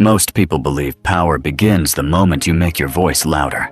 Most people believe power begins the moment you make your voice louder.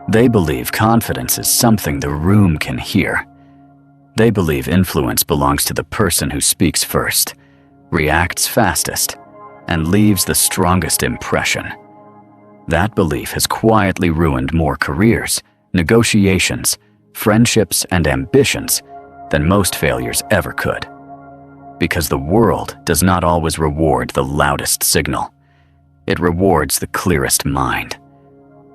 They believe confidence is something the room can hear. They believe influence belongs to the person who speaks first, reacts fastest, and leaves the strongest impression. That belief has quietly ruined more careers, negotiations, friendships, and ambitions than most failures ever could. Because the world does not always reward the loudest signal. It rewards the clearest mind.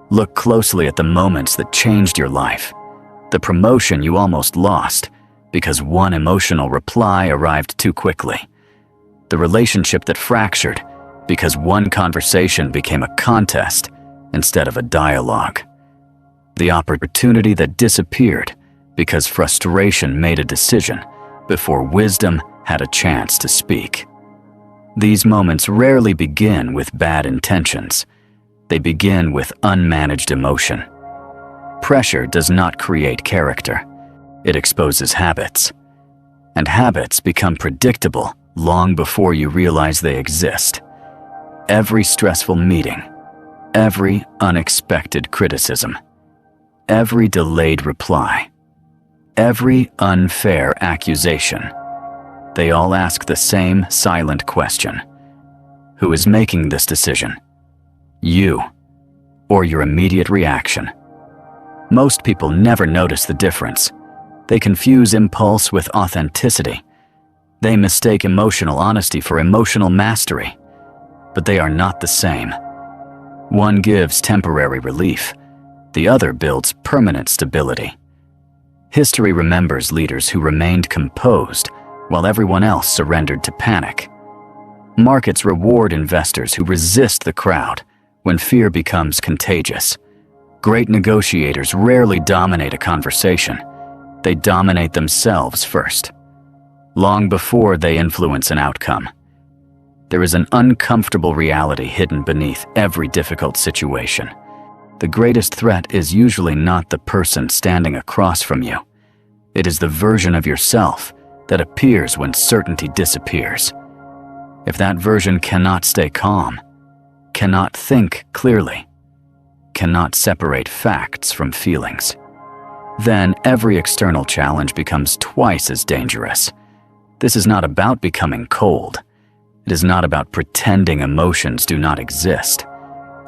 Look closely at the moments that changed your life. The promotion you almost lost because one emotional reply arrived too quickly. The relationship that fractured because one conversation became a contest instead of a dialogue. The opportunity that disappeared because frustration made a decision before wisdom had a chance to speak. These moments rarely begin with bad intentions. They begin with unmanaged emotion. Pressure does not create character. It exposes habits. And habits become predictable long before you realize they exist. Every stressful meeting, every unexpected criticism, every delayed reply, every unfair accusation, they all ask the same silent question. Who is making this decision? You, or your immediate reaction? Most people never notice the difference. They confuse impulse with authenticity. They mistake emotional honesty for emotional mastery. But they are not the same. One gives temporary relief. The other builds permanent stability. History remembers leaders who remained composed while everyone else surrendered to panic. Markets reward investors who resist the crowd when fear becomes contagious. Great negotiators rarely dominate a conversation. They dominate themselves first, long before they influence an outcome. There is an uncomfortable reality hidden beneath every difficult situation. The greatest threat is usually not the person standing across from you. It is the version of yourself that appears when certainty disappears. If that version cannot stay calm, cannot think clearly, cannot separate facts from feelings, then every external challenge becomes twice as dangerous. This is not about becoming cold. It is not about pretending emotions do not exist.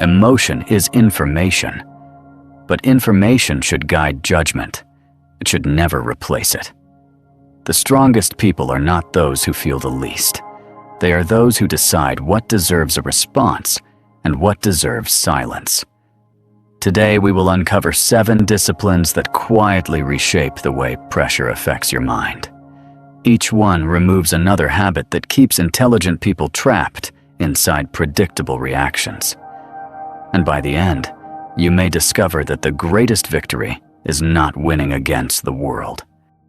Emotion is information, but information should guide judgment. It should never replace it. The strongest people are not those who feel the least. They are those who decide what deserves a response and what deserves silence. Today, we will uncover 7 disciplines that quietly reshape the way pressure affects your mind. Each one removes another habit that keeps intelligent people trapped inside predictable reactions. And by the end, you may discover that the greatest victory is not winning against the world.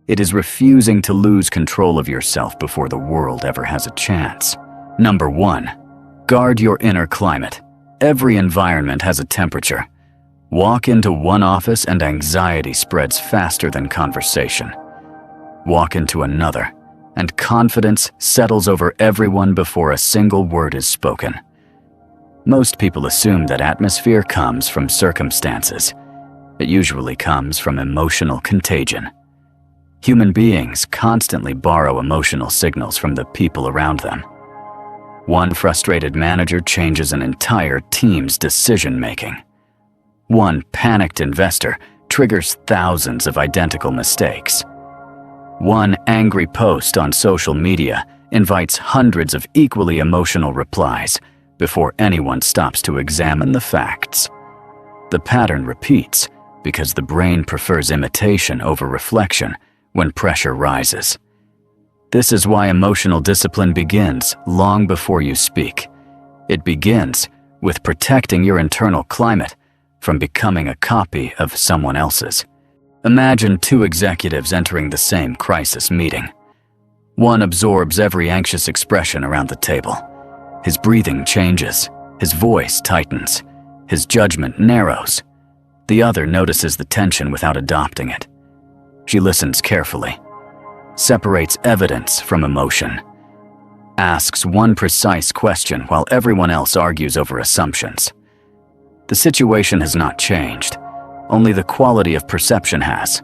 It is refusing to lose control of yourself before the world ever has a chance. Number 1, guard your inner climate. Every environment has a temperature. Walk into one office and anxiety spreads faster than conversation. Walk into another, and confidence settles over everyone before a single word is spoken. Most people assume that atmosphere comes from circumstances. It usually comes from emotional contagion. Human beings constantly borrow emotional signals from the people around them. One frustrated manager changes an entire team's decision-making. One panicked investor triggers thousands of identical mistakes. One angry post on social media invites hundreds of equally emotional replies before anyone stops to examine the facts. The pattern repeats because the brain prefers imitation over reflection when pressure rises. This is why emotional discipline begins long before you speak. It begins with protecting your internal climate from becoming a copy of someone else's. Imagine 2 executives entering the same crisis meeting. One absorbs every anxious expression around the table. His breathing changes, his voice tightens, his judgment narrows. The other notices the tension without adopting it. She listens carefully, separates evidence from emotion, asks one precise question while everyone else argues over assumptions. The situation has not changed, only the quality of perception has.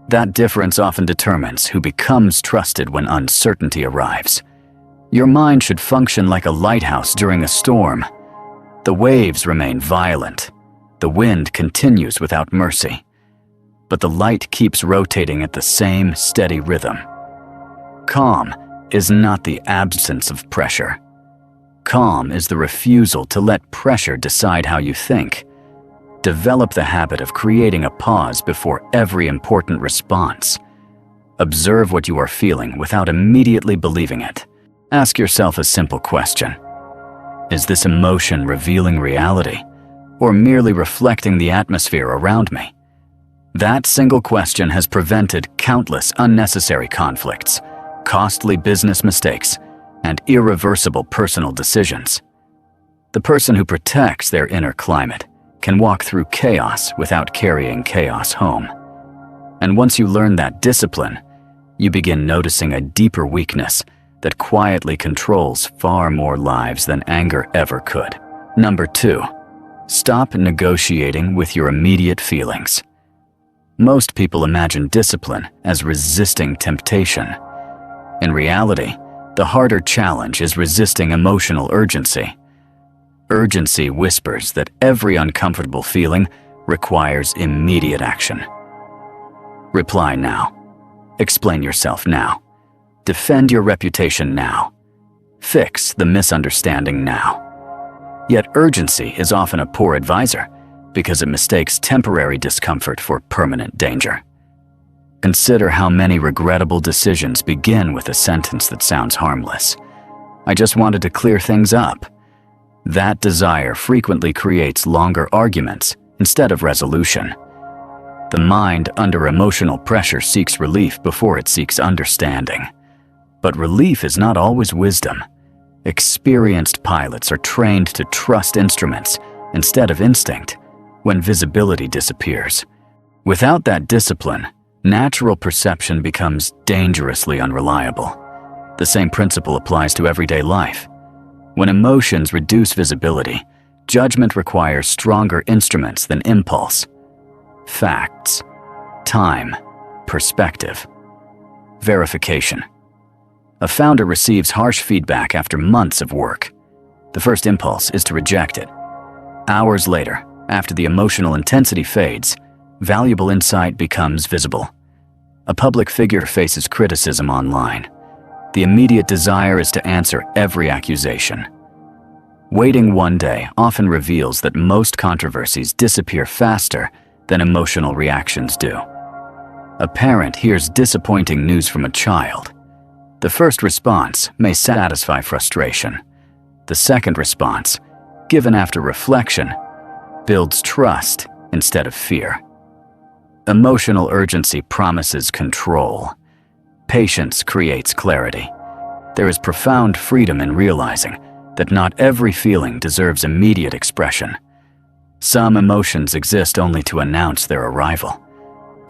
That difference often determines who becomes trusted when uncertainty arrives. Your mind should function like a lighthouse during a storm. The waves remain violent. The wind continues without mercy. But the light keeps rotating at the same steady rhythm. Calm is not the absence of pressure. Calm is the refusal to let pressure decide how you think. Develop the habit of creating a pause before every important response. Observe what you are feeling without immediately believing it. Ask yourself a simple question. Is this emotion revealing reality, or merely reflecting the atmosphere around me? That single question has prevented countless unnecessary conflicts, costly business mistakes, and irreversible personal decisions. The person who protects their inner climate can walk through chaos without carrying chaos home. And once you learn that discipline, you begin noticing a deeper weakness that quietly controls far more lives than anger ever could. Number 2, stop negotiating with your immediate feelings. Most people imagine discipline as resisting temptation. In reality, the harder challenge is resisting emotional urgency. Urgency whispers that every uncomfortable feeling requires immediate action. Reply now. Explain yourself now. Defend your reputation now. Fix the misunderstanding now. Yet urgency is often a poor advisor because it mistakes temporary discomfort for permanent danger. Consider how many regrettable decisions begin with a sentence that sounds harmless. I just wanted to clear things up. That desire frequently creates longer arguments instead of resolution. The mind under emotional pressure seeks relief before it seeks understanding. But relief is not always wisdom. Experienced pilots are trained to trust instruments instead of instinct when visibility disappears. Without that discipline, natural perception becomes dangerously unreliable. The same principle applies to everyday life. When emotions reduce visibility, judgment requires stronger instruments than impulse. Facts, time, perspective, verification. A founder receives harsh feedback after months of work. The first impulse is to reject it. Hours later, after the emotional intensity fades, valuable insight becomes visible. A public figure faces criticism online. The immediate desire is to answer every accusation. Waiting one day often reveals that most controversies disappear faster than emotional reactions do. A parent hears disappointing news from a child. The first response may satisfy frustration. The second response, given after reflection, builds trust instead of fear. Emotional urgency promises control. Patience creates clarity. There is profound freedom in realizing that not every feeling deserves immediate expression. Some emotions exist only to announce their arrival.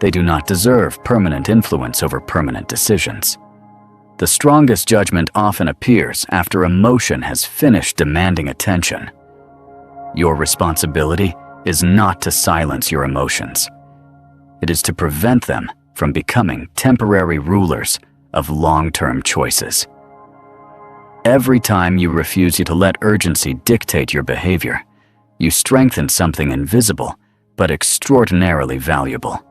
They do not deserve permanent influence over permanent decisions. The strongest judgment often appears after emotion has finished demanding attention. Your responsibility is not to silence your emotions. It is to prevent them from becoming temporary rulers of long-term choices. Every time you refuse to let urgency dictate your behavior, you strengthen something invisible but extraordinarily valuable: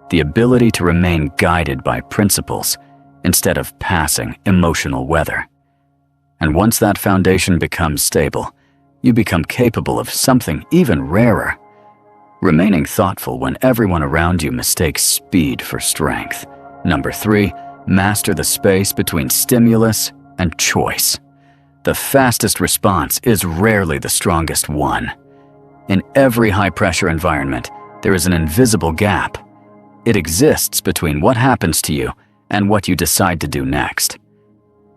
the ability to remain guided by principles instead of passing emotional weather. And once that foundation becomes stable, you become capable of something even rarer: remaining thoughtful when everyone around you mistakes speed for strength. Number 3, master the space between stimulus and choice. The fastest response is rarely the strongest one. In every high-pressure environment, there is an invisible gap. It exists between what happens to you and what you decide to do next.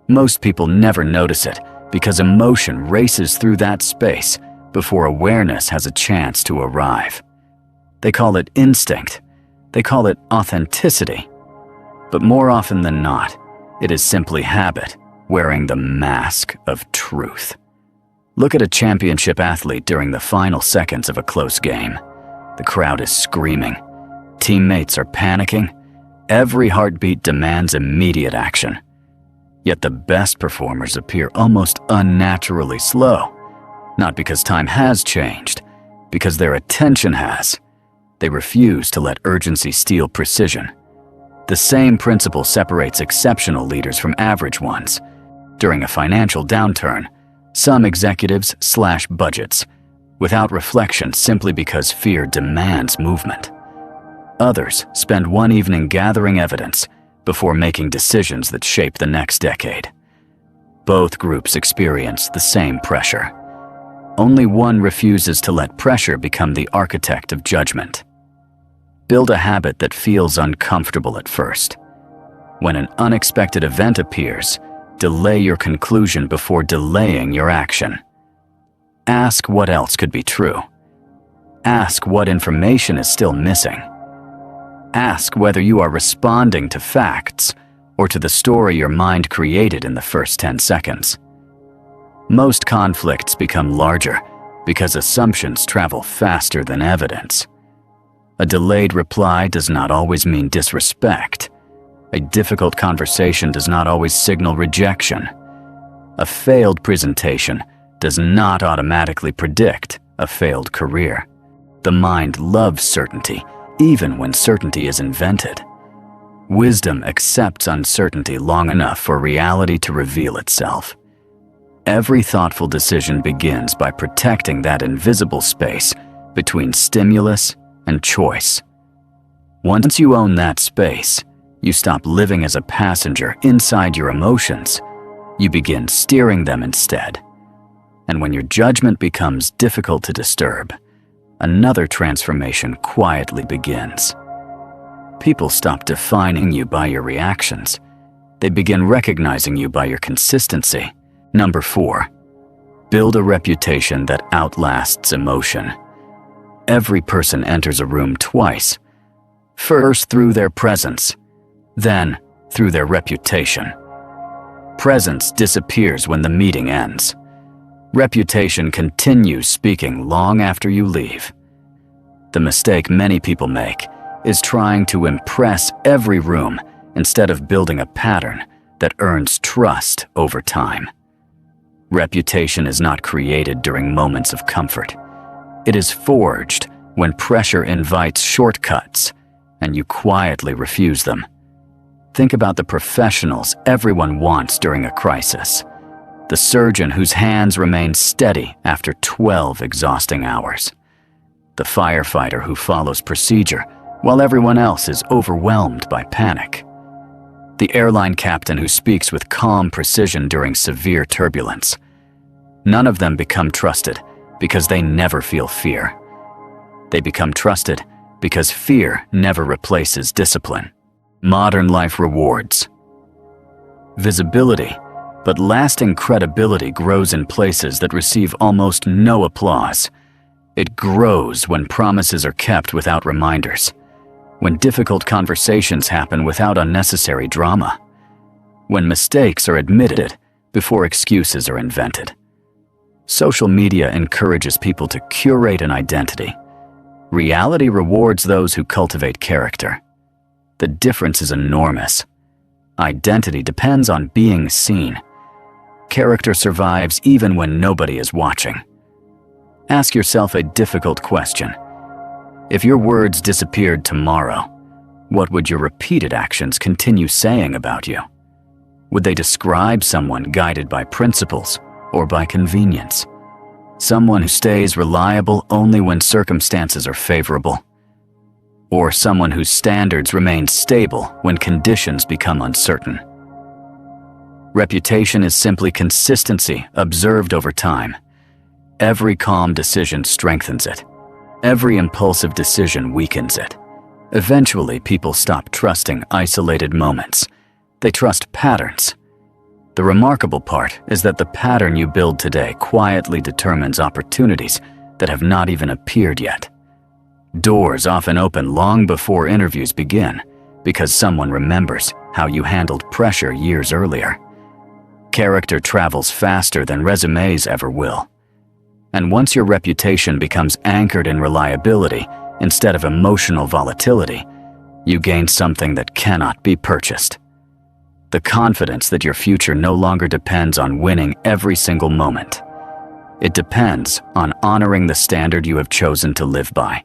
Most people never notice it because emotion races through that space before awareness has a chance to arrive. They call it instinct. They call it authenticity. But more often than not, it is simply habit, wearing the mask of truth. Look at a championship athlete during the final seconds of a close game. The crowd is screaming. Teammates are panicking. Every heartbeat demands immediate action. Yet the best performers appear almost unnaturally slow. Not because time has changed, because their attention has. They refuse to let urgency steal precision. The same principle separates exceptional leaders from average ones. During a financial downturn, some executives slash budgets without reflection simply because fear demands movement. Others spend one evening gathering evidence before making decisions that shape the next decade. Both groups experience the same pressure. Only one refuses to let pressure become the architect of judgment. Build a habit that feels uncomfortable at first. When an unexpected event appears, delay your conclusion before delaying your action. Ask what else could be true. Ask what information is still missing. Ask whether you are responding to facts or to the story your mind created in the first 10 seconds. Most conflicts become larger because assumptions travel faster than evidence. A delayed reply does not always mean disrespect. A difficult conversation does not always signal rejection. A failed presentation does not automatically predict a failed career. The mind loves certainty, even when certainty is invented. Wisdom accepts uncertainty long enough for reality to reveal itself. Every thoughtful decision begins by protecting that invisible space between stimulus and choice. Once you own that space, you stop living as a passenger inside your emotions. You begin steering them instead. And when your judgment becomes difficult to disturb, another transformation quietly begins. People stop defining you by your reactions. They begin recognizing you by your consistency. Number 4, build a reputation that outlasts emotion. Every person enters a room twice. First through their presence, then through their reputation. Presence disappears when the meeting ends. Reputation continues speaking long after you leave. The mistake many people make is trying to impress every room instead of building a pattern that earns trust over time. Reputation is not created during moments of comfort. It is forged when pressure invites shortcuts and you quietly refuse them. Think about the professionals everyone wants during a crisis. The surgeon whose hands remain steady after 12 exhausting hours. The firefighter who follows procedure while everyone else is overwhelmed by panic. The airline captain who speaks with calm precision during severe turbulence. None of them become trusted because they never feel fear. They become trusted because fear never replaces discipline. Modern life rewards visibility, but lasting credibility grows in places that receive almost no applause. It grows when promises are kept without reminders, when difficult conversations happen without unnecessary drama, when mistakes are admitted before excuses are invented. Social media encourages people to curate an identity. Reality rewards those who cultivate character. The difference is enormous. Identity depends on being seen. Character survives even when nobody is watching. Ask yourself a difficult question. If your words disappeared tomorrow, what would your repeated actions continue saying about you? Would they describe someone guided by principles or by convenience? Someone who stays reliable only when circumstances are favorable? Or someone whose standards remain stable when conditions become uncertain? Reputation is simply consistency observed over time. Every calm decision strengthens it. Every impulsive decision weakens it. Eventually, people stop trusting isolated moments. They trust patterns. The remarkable part is that the pattern you build today quietly determines opportunities that have not even appeared yet. Doors often open long before interviews begin because someone remembers how you handled pressure years earlier. Character travels faster than resumes ever will. And once your reputation becomes anchored in reliability instead of emotional volatility, you gain something that cannot be purchased. The confidence that your future no longer depends on winning every single moment. It depends on honoring the standard you have chosen to live by.